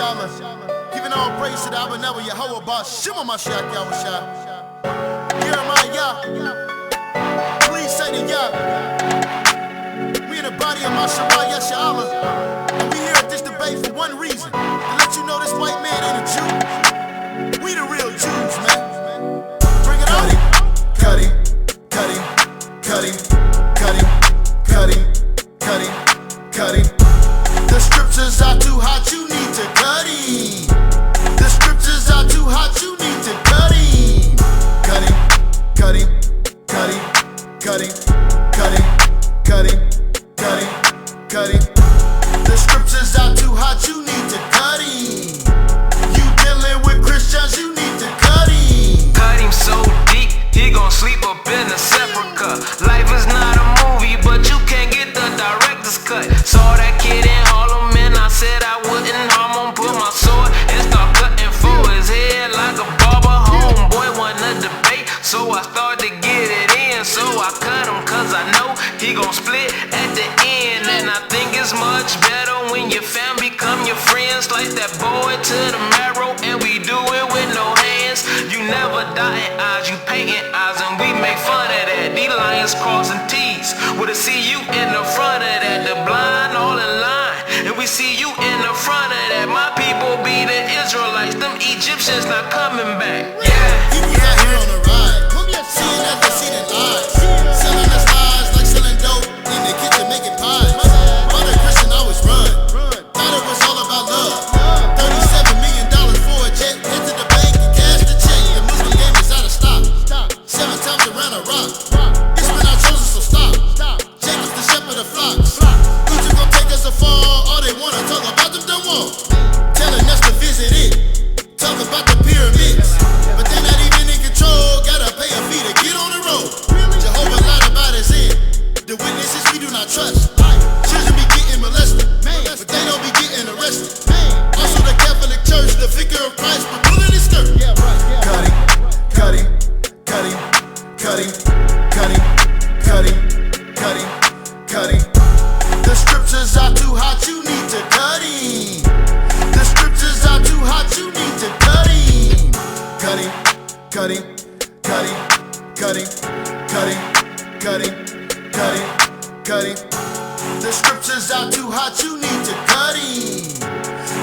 Yasharahla. Giving all praise to the Abba Never Yahweh Shimon Masharah Yahweh. Jeremiah, please say the Yah. We in the body of Masharah Yasharahla, and we here at this debate for one reason: to let you know this white man ain't a Jew. We the real Jews, man. Bring it on. Cut him, cut him, cut him, cut him, cut him, cut him, cut him. The scriptures are too hot, you need to cut him. The scriptures are too hot, you need to cut him. Cut him, cut him, cut him, cut him, cut him, cut him, cut him, cut him. The scriptures are too hot, you need to cut him. You dealing with Christians, you need to cut him. Cut him so deep, he gon' sleep up in the sepulcher. Life is not a movie, but you can't get the director's cut. Saw that kid in Harlem and I said I wouldn't harm him. Put my sword and start cutting for his head like a barber. Homeboy won the debate, so I started to get it in. So I cut him cause I know he gon' split at the end. And I think it's much better when your fam become your friends. Like that boy to the marrow, and we do it with no hands. You never dotting eyes, you painting eyes, and we make fun of that. These lions crossing T's, with a see you in the front of that. The blind all in line, and we see you in the front of that. My people be the Israelites, them Egyptians not coming back. People's out here on the ride, seeing that they see the lies, selling us lies like selling dope in the kitchen making pies. Mother Christian always run, thought it was all about love. $37 million for a jet, head to the bank and cash the check. The Muslim game is out of stock, 7 times around a rock. It's been our chosen, so stop. Jacob's the shepherd of flocks. Egypt gon' take us afar, all they wanna talk about them dumb walls. Telling us to visit it, talk about the pyramids, but they're not even in control. Gotta pay a fee to get on the road. Jehovah lied about his end. The witnesses we do not trust. Children be getting molested, but they don't be getting arrested. Also the Catholic Church, the figure of Christ, but pulling his skirt. Cut him, cut him, cut him, cut him, cut him, cut him, cut him, cut him. The scriptures are too hot, you need to cut him. The scriptures are too hot, you need to cut him. Cut him, cut him, cut him, cut him, cut him, cut him, cut him, cut him. The scriptures are too hot, you need to cut him.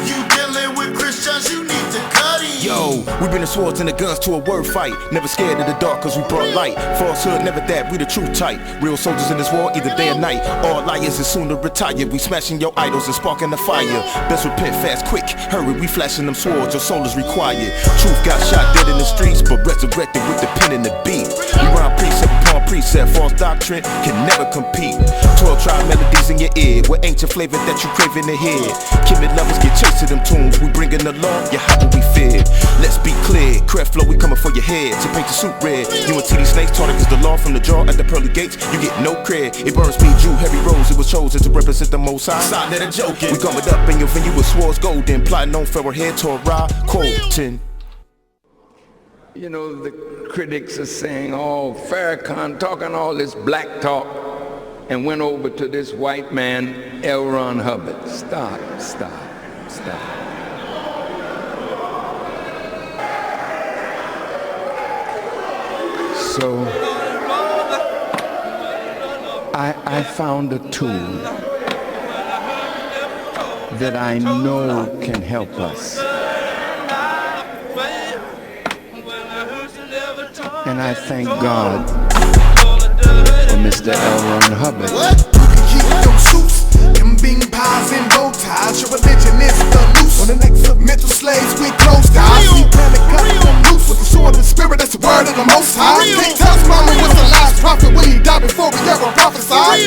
You dealing with Christians, you need to cut him. Yo, we bring the swords and the guns to a word fight. Never scared of the dark cause we brought light. Falsehood never that, we the truth type. Real soldiers in this war, either day or night. All liars is soon to retire. We smashing your idols and sparking the fire. Best repent fast, quick, hurry, we flashing them swords, your soul is required. Truth got shot dead in the streets, but resurrected with the pen and the beat. We rhyme precept upon precept, false doctrine can never compete. 12 tribe melodies in your ear, with ancient flavor that you crave in the head. Kimid lovers get chased to them tunes, we bringing the law, yeah, how do we fear? Let's be clear, craft flow, we coming for your head. To paint the suit red, you and TD Snakes taught it cause the law from the jaw at the pearly gates. You get no cred, it burns me, Jew, heavy rose. It was chosen to represent the Most High. Sign that a joking. We coming up in your venue with swords golden, plotting on Pharaoh head, Torah, quoting. You know, the critics are saying, oh, Farrakhan talking all this black talk and went over to this white man, L. Ron Hubbard. Stop, stop, stop. So I found a tool that I know can help us. And I thank God for Mr. L. Ron Hubbard. What? You can keep them suits, them bing pies and bow ties. Your religion is the loose. On the necks of mental slaves with closed eyes. We panic, cut them loose with the sword of the spirit. That's the word of the Most High. Tell us Mama was the last prophet when he died before we ever prophesied.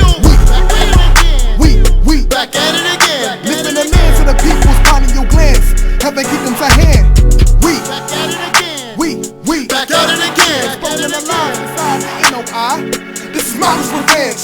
We Back at it again. lifting the lands of the people's pounding your glands. Heaven keep them to hand. We Back at it again. back at it again. Spoken the lines inside there ain't no eye. This is Mountain's revenge.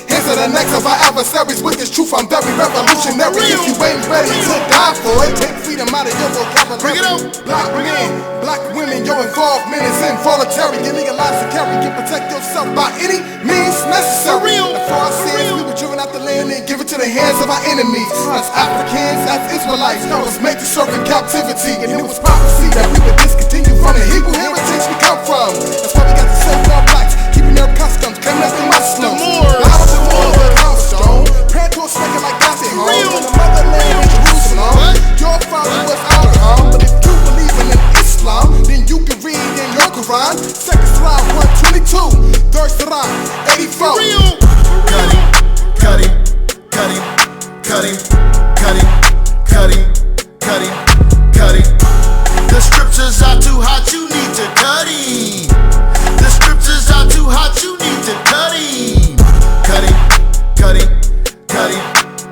Hands to the necks of our adversaries. With this truth, I'm very revolutionary. If you ain't ready to die for it, take freedom out of your vocabulary. Bring it out. Black men, black women, your involvement is involuntary. You legalize to carry, you protect yourself by any means necessary. The fraud says we were driven out the land. sin and give it to the hands of our enemies. As Africans, as Israelites, God was made to serve in captivity, and it was prophecy that we would discontinue from the Hebrew heritage we come from. That's why we got the so-called blacks keeping their customs, claiming us the Muslims. Out of the war with cobblestone, praying to a speaker like that's at home. In the motherland in Jerusalem, your father was Abraham. But if you believe in Islam, then you can read in your Quran, 2nd Surah 122, 3rd Surah 84. Cut him, cut him, cut him, cut him, cut him, cut him, cut him. The scriptures are too hot, you need to cut him. The scriptures are too hot, you need to cut him. Cut him, cut him, cut him,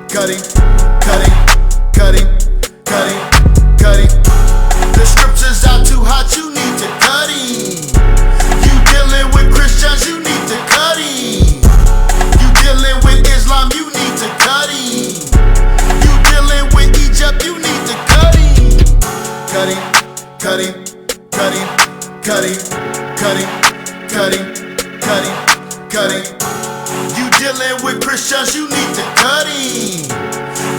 cut him, cut him, cut him, cut him, cut him. The scriptures are too hot, you need to cut him. You dealing with Christians, you need to cut him. You dealing with Islam, you need to cut him. You dealing with Egypt, you need to cut him. Cut him, cut him, cut him, cut him, cut him, cut him, cut him, cut him. You dealing with Christians, you need to cut him.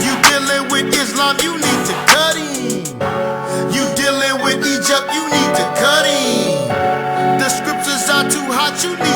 You dealing with Islam, you need to cut him. You dealing with Egypt, you need to cut him. The scriptures are too hot, you need